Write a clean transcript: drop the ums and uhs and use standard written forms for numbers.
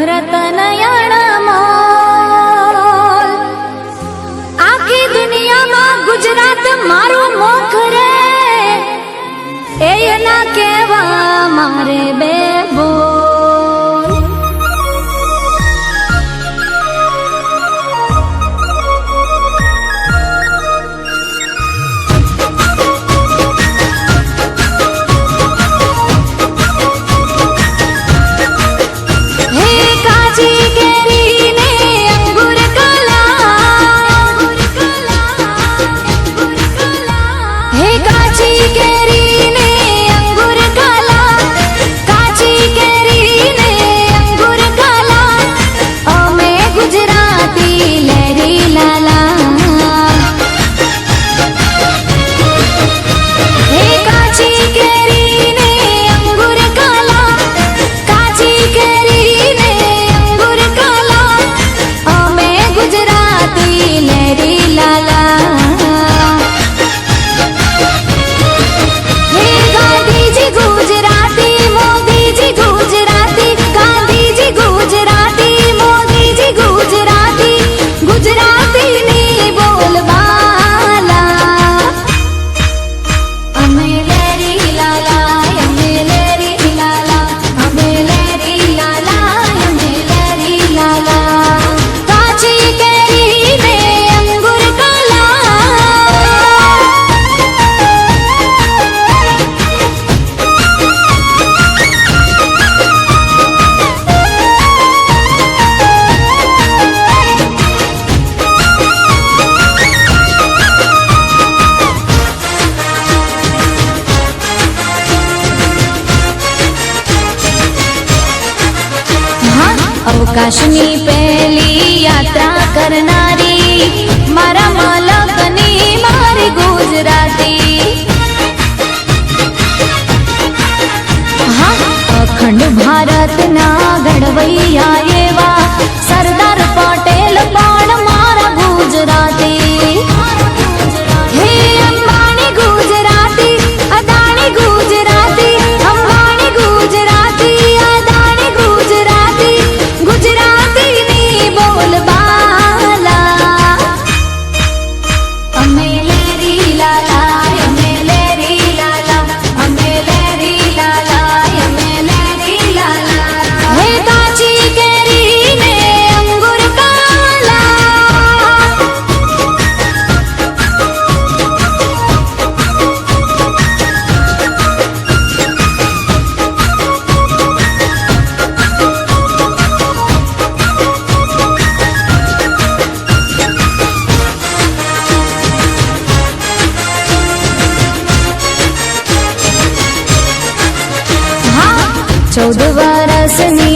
રતનયણ mall આખી દુનિયામાં ગુજરાત મારું મુખ રે એ ના કેવા મારે બે બોલ अवकाशनी पहली यात्रा करनारी मारा मालकनी मारी गुजराती अखंड भारत ना घड़वैया एवा सरदार पटेल पण मारा गुजराती हे अंबानी गुजराती अदानी गुजराती अंबानी गुजराती अदानी गुजराती गुजराती नी बोलबाला अमे लेरी लाला अमे लेरी लाला अमे लेरी लाला अमे लेरी लाला हे काची केरी ने अंगूर काला हाँ 14 वर्षनी